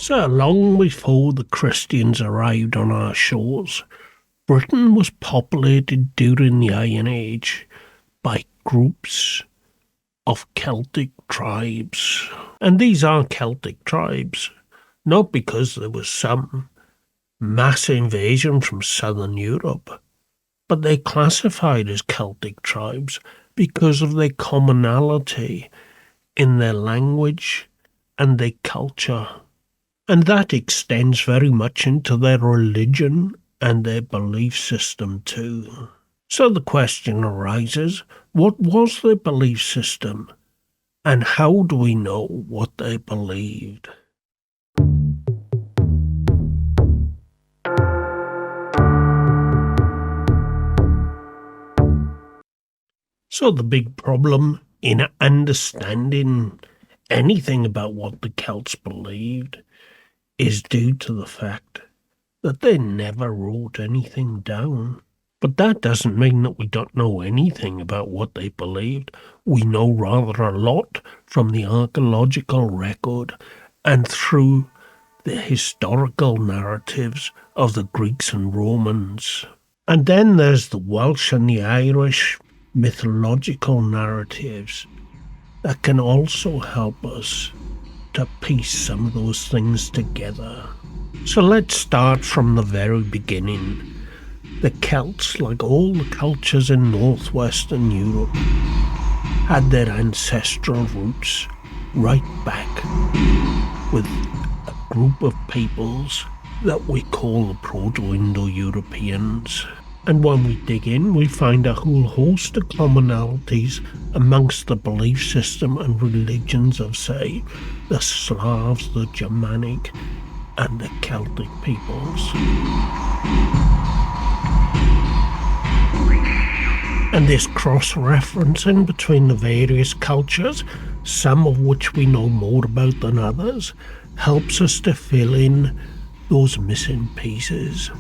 So long before the Christians arrived on our shores, Britain was populated during the Iron Age by groups of Celtic tribes. And these are Celtic tribes, not because there was some mass invasion from southern Europe, but they classified as Celtic tribes because of their commonality in their language and their culture. And that extends very much into their religion and their belief system too. So the question arises, what was their belief system? And how do we know what they believed? So the big problem in understanding anything about what the Celts believed is due to the fact that they never wrote anything down. But that doesn't mean that we don't know anything about what they believed. We know rather a lot from the archaeological record and through the historical narratives of the Greeks and Romans. And then there's the Welsh and the Irish mythological narratives that can also help us to piece some of those things together. So let's start from the very beginning. The Celts, like all the cultures in northwestern Europe, had their ancestral roots right back with a group of peoples that we call the Proto-Indo-Europeans. And when we dig in, we find a whole host of commonalities amongst the belief system and religions of, say, the Slavs, the Germanic, and the Celtic peoples. And this cross-referencing between the various cultures, some of which we know more about than others, helps us to fill in those missing pieces.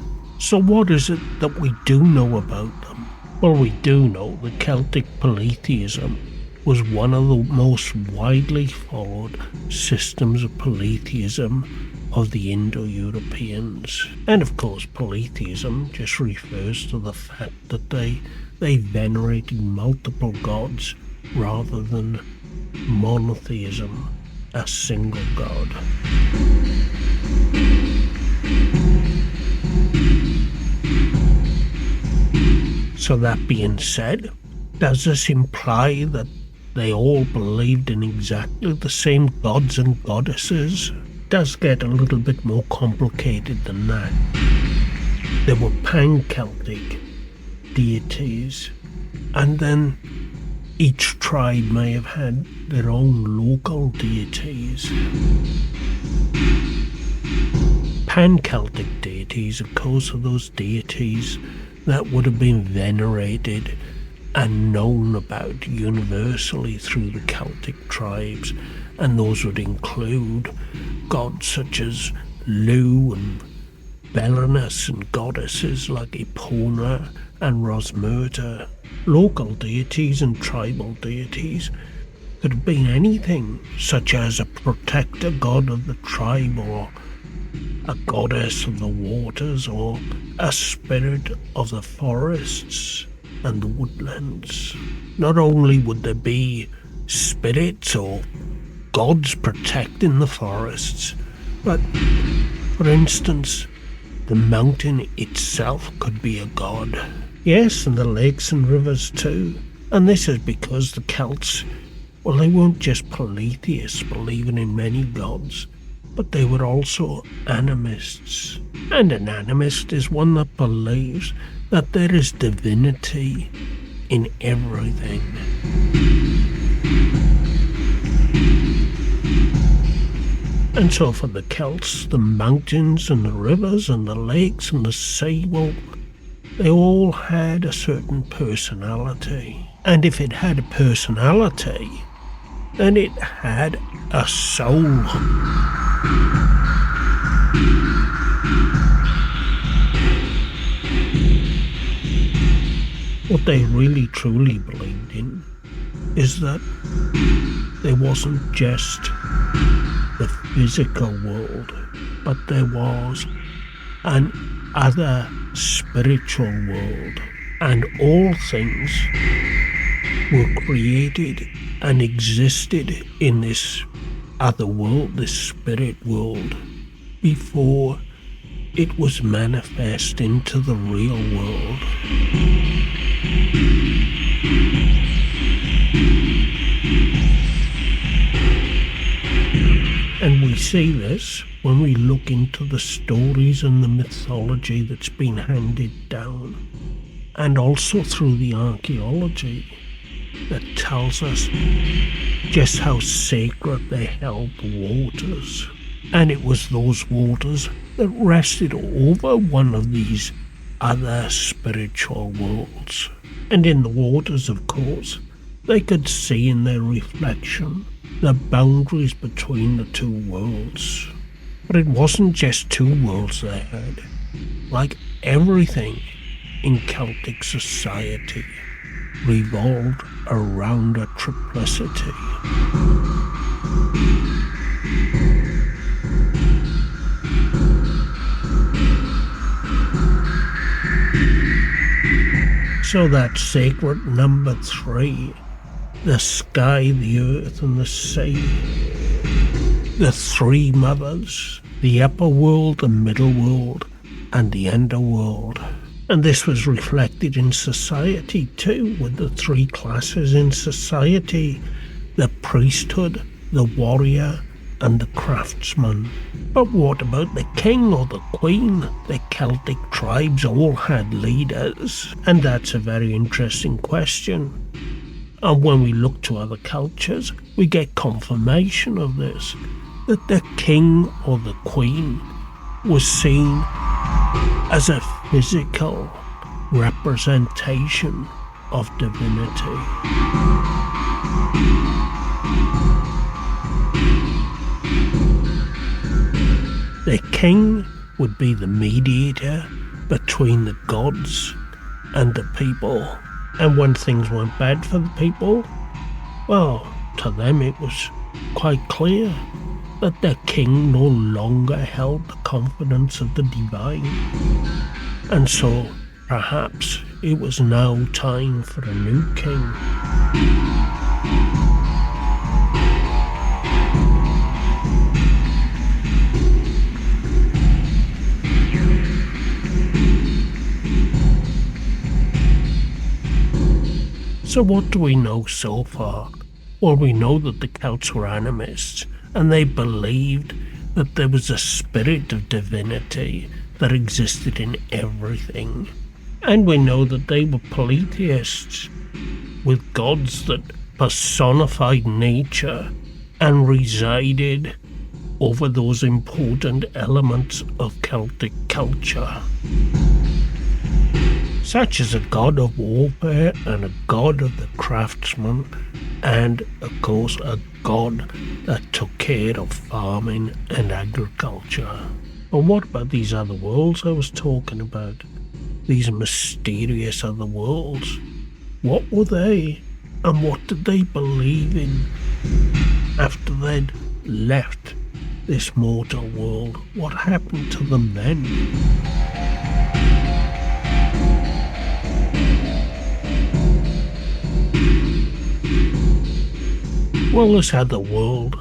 So what is it that we do know about them? Well, we do know that Celtic Polytheism was one of the most widely followed systems of polytheism of the Indo-Europeans. And of course, polytheism just refers to the fact that they venerated multiple gods rather than monotheism, a single god. So that being said, does this imply that they all believed in exactly the same gods and goddesses? It does get a little bit more complicated than that. There were pan-Celtic deities, and then each tribe may have had their own local deities. Pan-Celtic deities, of course, are those deities that would have been venerated and known about universally through the Celtic tribes, and those would include gods such as Lugh and Belenus and goddesses like Epona and Rosmerta. Local deities and tribal deities could have been anything, such as a protector god of the tribe, or a goddess of the waters, or a spirit of the forests and the woodlands. Not only would there be spirits or gods protecting the forests, but, for instance, the mountain itself could be a god. Yes, and the lakes and rivers too. And this is because the Celts, well, they weren't just polytheists believing in many gods, but they were also animists. And an animist is one that believes that there is divinity in everything. And so for the Celts, the mountains and the rivers and the lakes and the sea, well, they all had a certain personality. And if it had a personality, then it had a soul. What they really truly believed in is that there wasn't just the physical world, but there was an other spiritual world, and all things were created and existed in this other world, this spirit world, before it was manifest into the real world. And we see this when we look into the stories and the mythology that's been handed down, and also through the archaeology that tells us just how sacred they held the waters. And it was those waters that rested over one of these other spiritual worlds. And in the waters, of course, they could see in their reflection the boundaries between the two worlds. But it wasn't just two worlds they had. Like everything in Celtic society revolved around a triplicity. So that sacred number 3, the sky, the earth and the sea, the three mothers, the upper world, the middle world and the underworld. And this was reflected in society too, with the three classes in society: the priesthood, the warrior and the craftsman. But what about the king or the queen? The Celtic tribes all had leaders, and that's a very interesting question. And when we look to other cultures, we get confirmation of this, that the king or the queen was seen as a physical representation of divinity. The king would be the mediator between the gods and the people. And when things went bad for the people, well, to them it was quite clear that their king no longer held the confidence of the divine. And so perhaps it was now time for a new king. So what do we know so far? Well, we know that the Celts were animists, and they believed that there was a spirit of divinity that existed in everything. And we know that they were polytheists, with gods that personified nature and resided over those important elements of Celtic culture, such as a god of warfare and a god of the craftsman, and of course a god that took care of farming and agriculture. And what about these other worlds I was talking about? These mysterious other worlds. What were they? And what did they believe in after they'd left this mortal world? What happened to them then? Well, this other world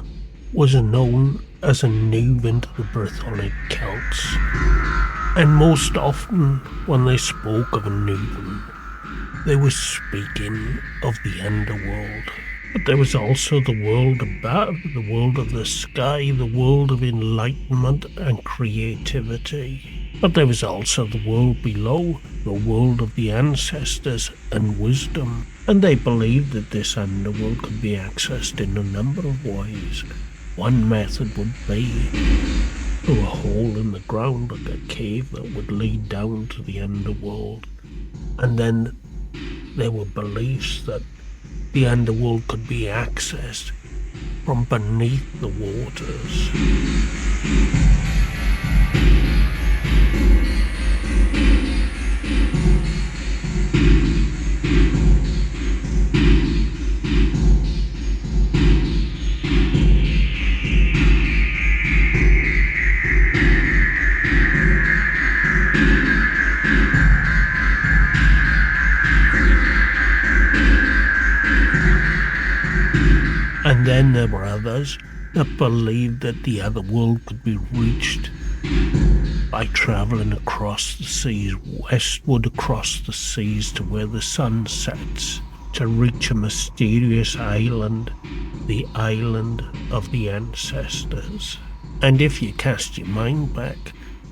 was known as a Nuban to the Brythonic Celts, and most often when they spoke of a Nuban, they were speaking of the underworld. But there was also the world above, the world of the sky, the world of enlightenment and creativity. But there was also the world below, the world of the ancestors and wisdom. And they believed that this underworld could be accessed in a number of ways. One method would be through a hole in the ground, like a cave that would lead down to the underworld. And then there were beliefs that the underworld could be accessed from beneath the waters. And there were others that believed that the other world could be reached by travelling across the seas, westward across the seas to where the sun sets, to reach a mysterious island, the island of the ancestors. And if you cast your mind back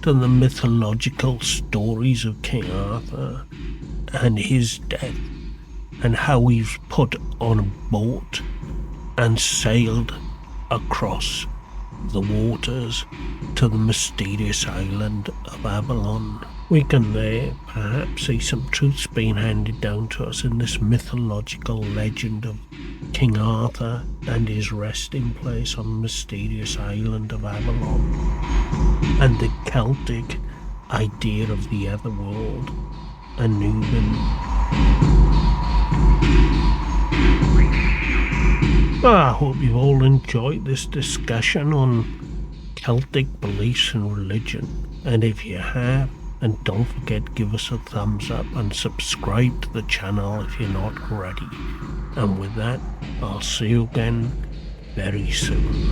to the mythological stories of King Arthur and his death, and how he was put on a boat and sailed across the waters to the mysterious island of Avalon, we can there perhaps see some truths being handed down to us in this mythological legend of King Arthur and his resting place on the mysterious island of Avalon, and the Celtic idea of the other world, Anubin. I hope you've all enjoyed this discussion on Celtic beliefs and religion, and if you have, and don't forget, give us a thumbs up and subscribe to the channel if you're not already. And with that, I'll see you again very soon.